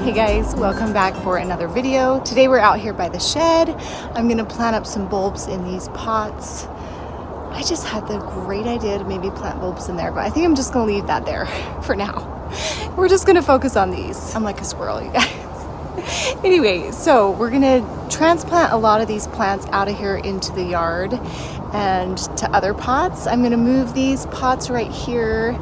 Hey guys, welcome back for another video. Today we're out here by the shed. I'm gonna plant up some bulbs in these pots. I just had the great idea to maybe plant bulbs in there, but I think I'm just gonna leave that there for now. We're just gonna focus on these. I'm like a squirrel, you guys. Anyway, so we're gonna transplant a lot of these plants out of here into the yard and to other pots. I'm gonna move these pots right here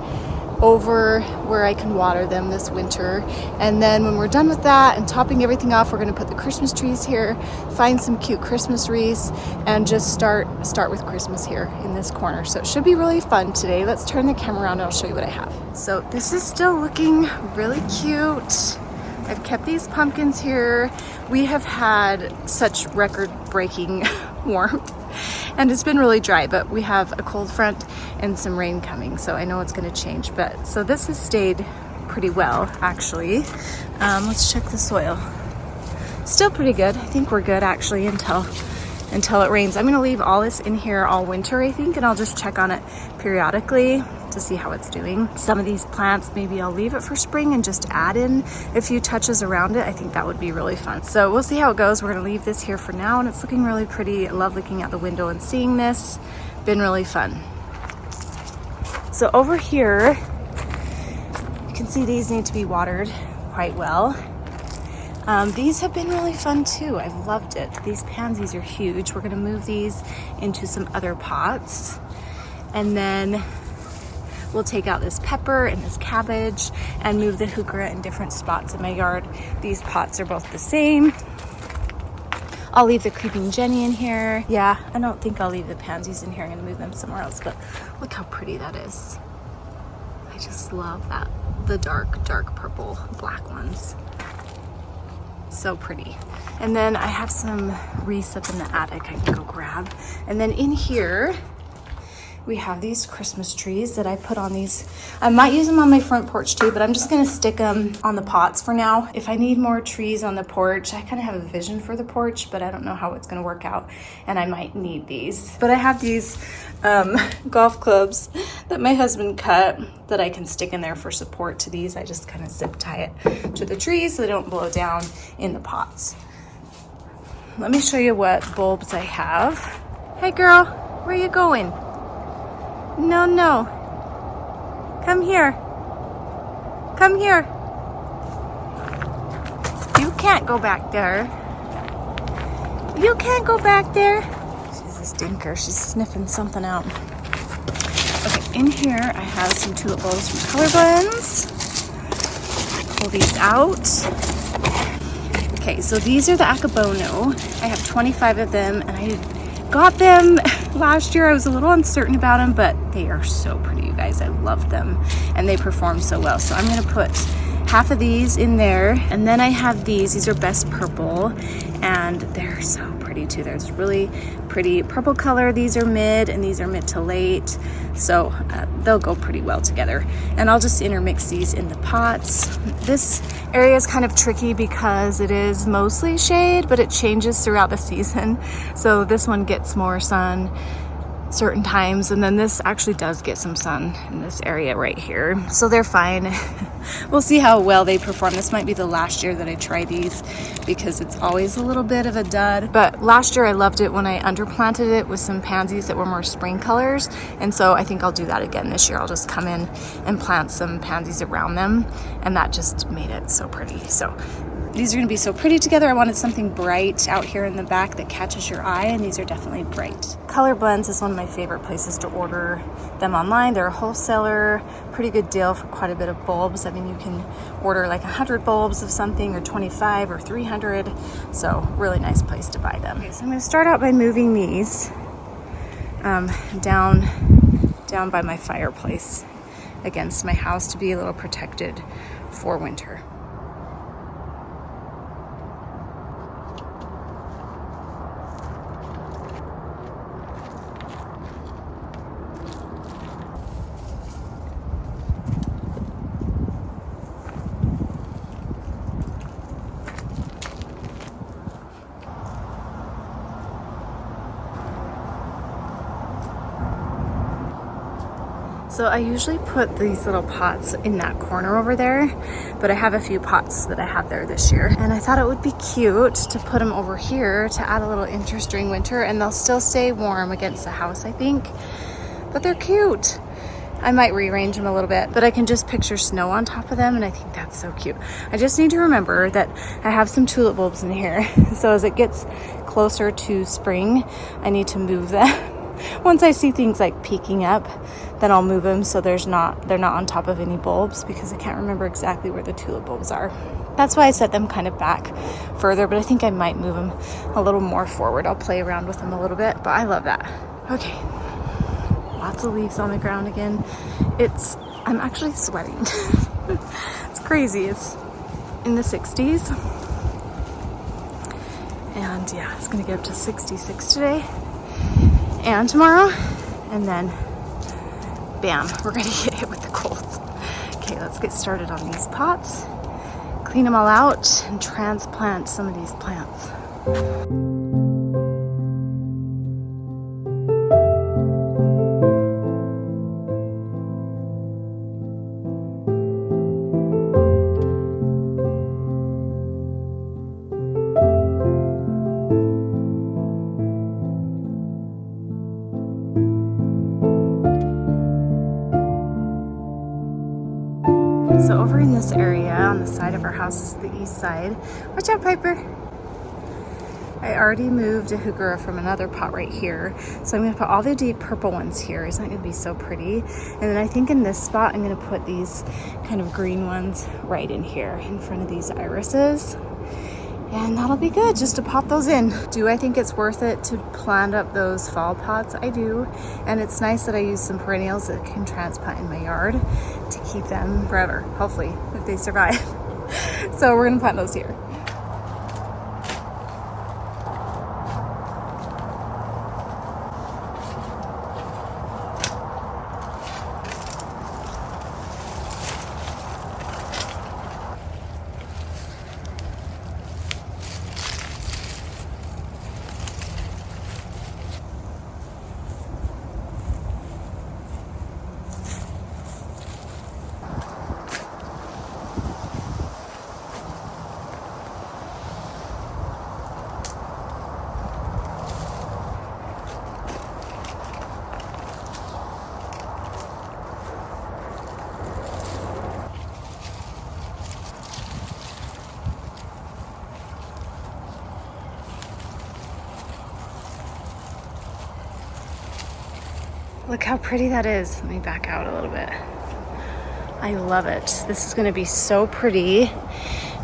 over where I can water them this winter, and then when we're done with that and topping everything off, we're going to put the Christmas trees here, find some cute Christmas wreaths, and just start with Christmas here in this corner. So it should be really fun today. Let's turn the camera around and I'll show you what I have. So this is still looking really cute. I've kept these pumpkins here. We have had such record-breaking warmth and it's been really dry, but we have a cold front and some rain coming, so I know it's going to change. But so this has stayed pretty well, actually. Let's check the soil. Still pretty good. I think we're good actually until it rains. I'm going to leave all this in here all winter, I think, and I'll just check on it periodically to see how it's doing. Some of these plants, maybe I'll leave it for spring and just add in a few touches around it. I think that would be really fun. So we'll see how it goes. We're gonna leave this here for now, and it's looking really pretty. I love looking out the window and seeing this. Been really fun. So over here, you can see these need to be watered quite well. These have been really fun too. I've loved it. These pansies are huge. We're gonna move these into some other pots, and then we'll take out this pepper and this cabbage and move the heuchera in different spots in my yard. These pots are both the same. I'll leave the creeping Jenny in here. Yeah, I don't think I'll leave the pansies in here. I'm gonna move them somewhere else, but look how pretty that is. I just love that, the dark purple, black ones. So pretty. And then I have some wreaths up in the attic I can go grab. And then in here, we have these Christmas trees that I put on these. I might use them on my front porch too, but I'm just gonna stick them on the pots for now. If I need more trees on the porch, I kind of have a vision for the porch, but I don't know how it's gonna work out, and I might need these. But I have these golf clubs that my husband cut that I can stick in there for support to these. I just kind of zip tie it to the trees so they don't blow down in the pots. Let me show you what bulbs I have. Hey girl, where are you going? No. Come here. Come here. You can't go back there. You can't go back there. She's a stinker. She's sniffing something out. Okay, in here I have some tulip bulbs from Color Blends. Pull these out. Okay, so these are the Accabono. I have 25 of them, and I got them last year. I was a little uncertain about them, but they are so pretty, you guys. I love them, and they perform so well. So I'm gonna put half of these in there, and then I have these are best purple, and they're so pretty too. There's really pretty purple color. These are mid, and these are mid to late, so they'll go pretty well together. And I'll just intermix these in the pots. This area is kind of tricky because it is mostly shade, but it changes throughout the season. So this one gets more sun certain times, and then this actually does get some sun in this area right here, so they're fine. We'll see how well they perform. This might be the last year that I try these because it's always a little bit of a dud, but last year I loved it when I underplanted it with some pansies that were more spring colors, and so I think I'll do that again this year. I'll just come in and plant some pansies around them, and that just made it so pretty. So these are going to be so pretty together. I wanted something bright out here in the back that catches your eye, and these are definitely bright. Color Blends is one of my favorite places to order them online. They're a wholesaler, pretty good deal for quite a bit of bulbs. I mean, you can order like 100 bulbs of something, or 25 or 300. So really nice place to buy them. Okay, so I'm going to start out by moving these down by my fireplace against my house to be a little protected for winter. So I usually put these little pots in that corner over there, but I have a few pots that I have there this year. And I thought it would be cute to put them over here to add a little interest during winter, and they'll still stay warm against the house, I think. But they're cute. I might rearrange them a little bit, but I can just picture snow on top of them, and I think that's so cute. I just need to remember that I have some tulip bulbs in here. So as it gets closer to spring, I need to move them. Once I see things like peeking up, then I'll move them so they're not on top of any bulbs, because I can't remember exactly where the tulip bulbs are. That's why I set them kind of back further, but I think I might move them a little more forward. I'll play around with them a little bit, but I love that. Okay, lots of leaves on the ground again. I'm actually sweating. It's crazy. It's in the 60s. And yeah, it's gonna get up to 66 today and tomorrow, and then bam, we're gonna get hit with the cold. Okay, let's get started on these pots, clean them all out, and transplant some of these plants. So over in this area on the side of our house is the east side. Watch out, Piper. I already moved a heuchera from another pot right here. So I'm gonna put all the deep purple ones here. Isn't that gonna be so pretty? And then I think in this spot, I'm gonna put these kind of green ones right in here in front of these irises. And that'll be good just to pop those in. Do I think it's worth it to plant up those fall pots? I do. And it's nice that I use some perennials that can transplant in my yard to keep them forever, hopefully, if they survive. So we're gonna plant those here. Look how pretty that is. Let me back out a little bit. I love it. This is gonna be so pretty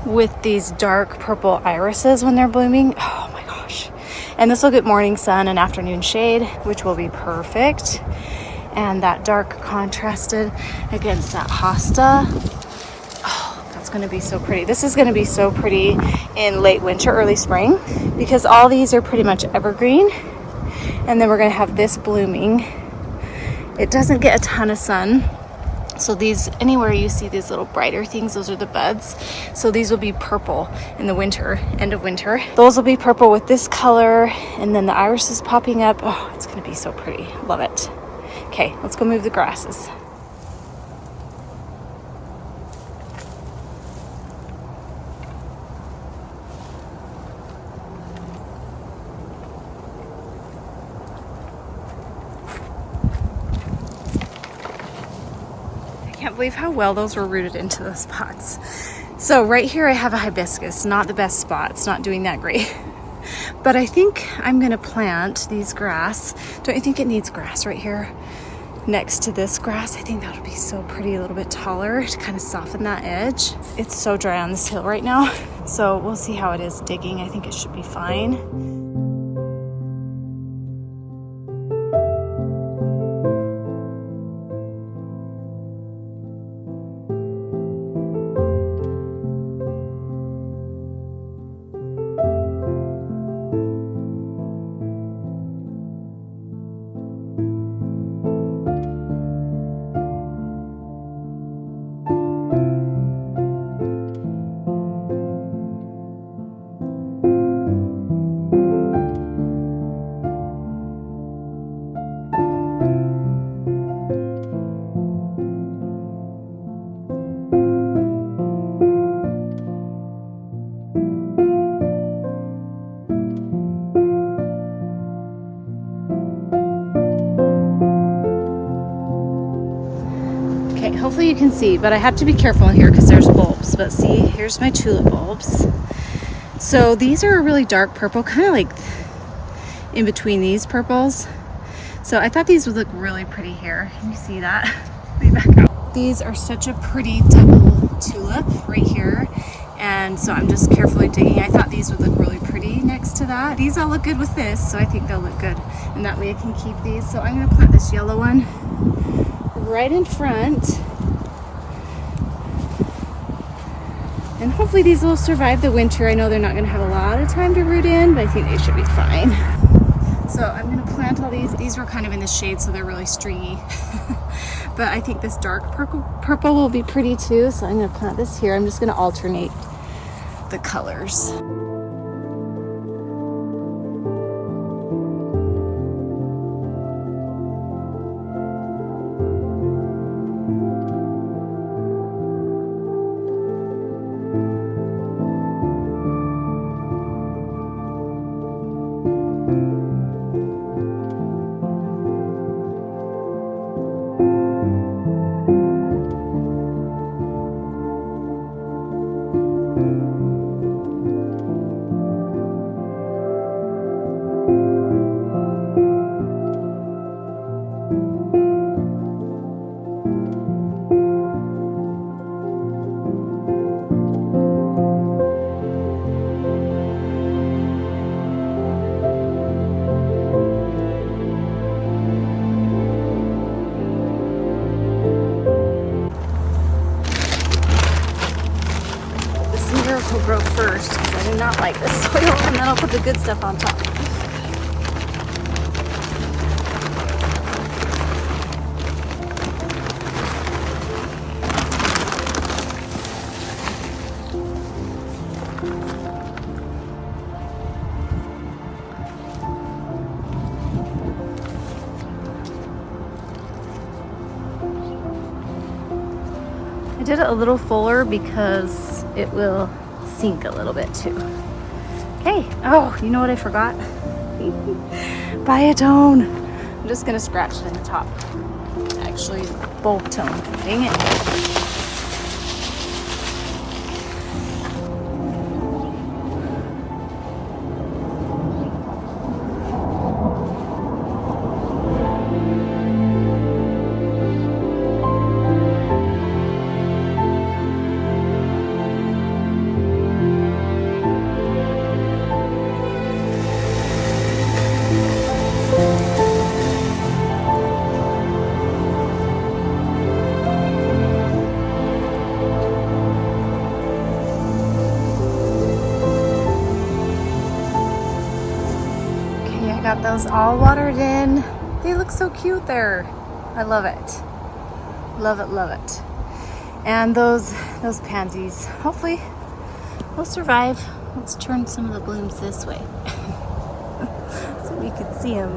with these dark purple irises when they're blooming. Oh my gosh. And this will get morning sun and afternoon shade, which will be perfect. And that dark contrasted against that hosta. Oh, that's gonna be so pretty. This is gonna be so pretty in late winter, early spring, because all these are pretty much evergreen. And then we're gonna have this blooming. It doesn't get a ton of sun. So these, anywhere you see these little brighter things, those are the buds. So these will be purple in the winter, end of winter. Those will be purple with this color, and then the iris is popping up. Oh, it's gonna be so pretty. Love it. Okay, let's go move the grasses. Can't believe how well those were rooted into those pots. So right here I have a hibiscus, not the best spot. It's not doing that great. But I think I'm gonna plant these grass. Don't you think it needs grass right here next to this grass? I think that would be so pretty, a little bit taller to kind of soften that edge. It's so dry on this hill right now. So we'll see how it is digging. I think it should be fine. Okay, hopefully you can see, but I have to be careful in here because there's bulbs. But see, here's my tulip bulbs. So these are a really dark purple, kind of like in between these purples. So I thought these would look really pretty here. Can you see that? Let me back out. These are such a pretty double tulip right here. And so I'm just carefully digging. I thought these would look really pretty next to that. These all look good with this, so I think they'll look good. And that way I can keep these. So I'm gonna plant this yellow one right in front. And hopefully these will survive the winter. I know they're not gonna have a lot of time to root in, but I think they should be fine. So I'm gonna plant all these. These were kind of in the shade, so they're really stringy. But I think this dark purple will be pretty too. So I'm gonna plant this here. I'm just gonna alternate the colors. Will grow first because I do not like the soil, and then I'll put the good stuff on top. I did it a little fuller because it will sink a little bit too. Okay. Oh, you know what I forgot? Biotone. I'm just gonna scratch it in the top. Actually, bulb tone. Dang it. Got those all watered in. They look so cute there. I love it. Love it, love it. And those pansies, hopefully will survive. Let's turn some of the blooms this way so we can see them.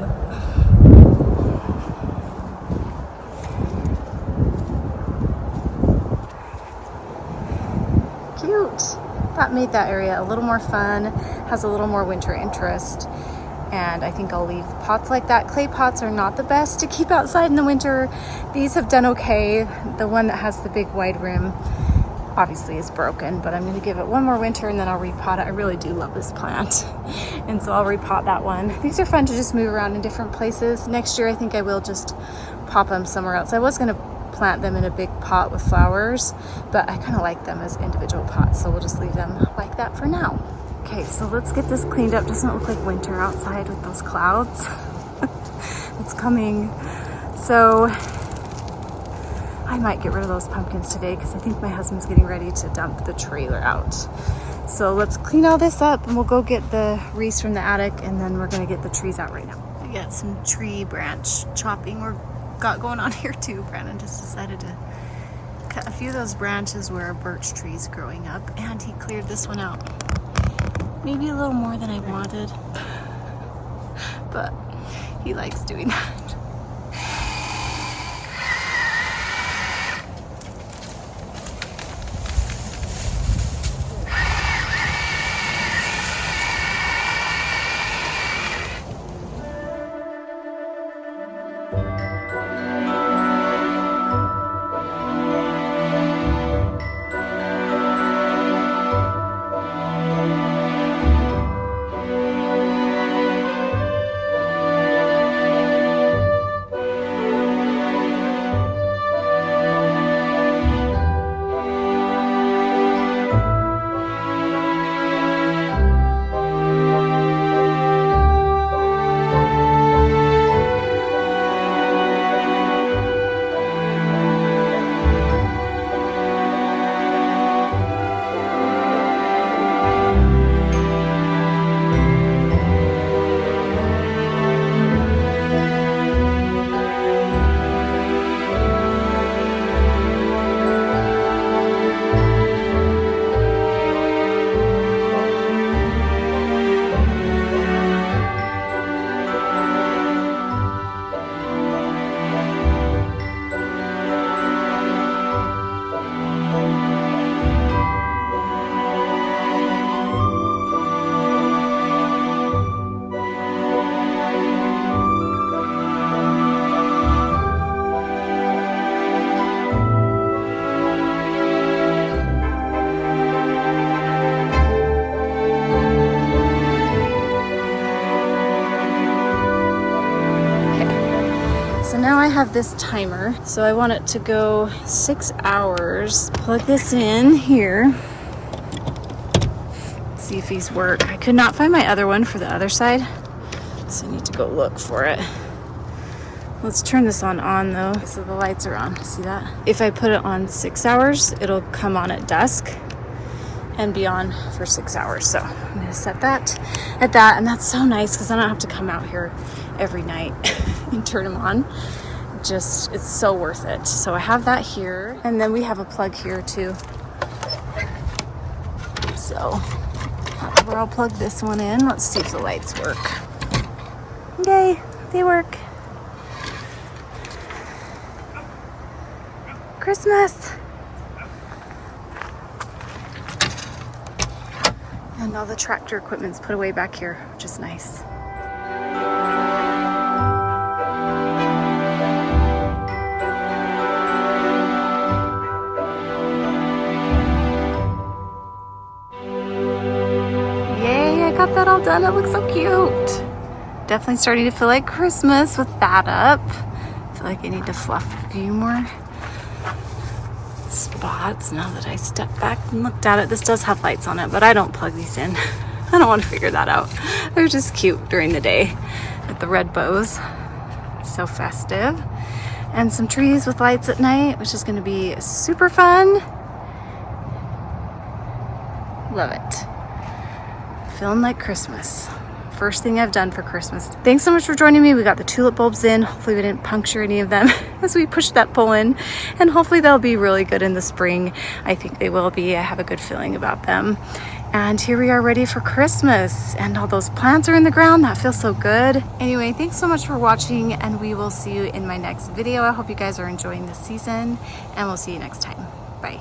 Cute. That made that area a little more fun, has a little more winter interest. And I think I'll leave the pots like that. Clay pots are not the best to keep outside in the winter. These have done okay. The one that has the big wide rim obviously is broken, but I'm gonna give it one more winter and then I'll repot it. I really do love this plant. And so I'll repot that one. These are fun to just move around in different places. Next year, I think I will just pop them somewhere else. I was gonna plant them in a big pot with flowers, but I kind of like them as individual pots. So we'll just leave them like that for now. Okay, so let's get this cleaned up. Doesn't look like winter outside with those clouds. It's coming. So I might get rid of those pumpkins today because I think my husband's getting ready to dump the trailer out. So let's clean all this up and we'll go get the wreaths from the attic and then we're gonna get the trees out right now. We got some tree branch chopping we're got going on here too. Brandon just decided to cut a few of those branches where a birch tree is growing up and he cleared this one out. Maybe a little more than I wanted, but he likes doing that. have this timer, so I want it to go 6 hours. Plug this in here. See if these work. I could not find my other one for the other side, so I need to go look for it. Let's turn this on though, so the lights are on. See that? If I put it on 6 hours, it'll come on at dusk and be on for 6 hours. So I'm gonna set that at that, and that's so nice because I don't have to come out here every night and turn them on. Just, it's so worth it. So I have that here, and then we have a plug here too. So that's where I'll plug this one in. Let's see if the lights work. Yay, they work. Christmas. And all the tractor equipment's put away back here, which is nice. Yay, I got that all done. It looks so cute. Definitely starting to feel like Christmas with that up. I feel like I need to fluff a few more spots now that I stepped back and looked at it. This does have lights on it, but I don't plug these in. I don't want to figure that out. They're just cute during the day with the red bows. So festive. And some trees with lights at night, which is going to be super fun. Love it. Feeling like Christmas. First thing I've done for Christmas. Thanks so much for joining me. We got the tulip bulbs in. Hopefully we didn't puncture any of them as we pushed that pole in, and hopefully they'll be really good in the spring. I think they will be. I have a good feeling about them. And here we are ready for Christmas, and all those plants are in the ground. That feels so good. Anyway, thanks so much for watching, and we will see you in my next video. I hope you guys are enjoying this season, and we'll see you next time. Bye.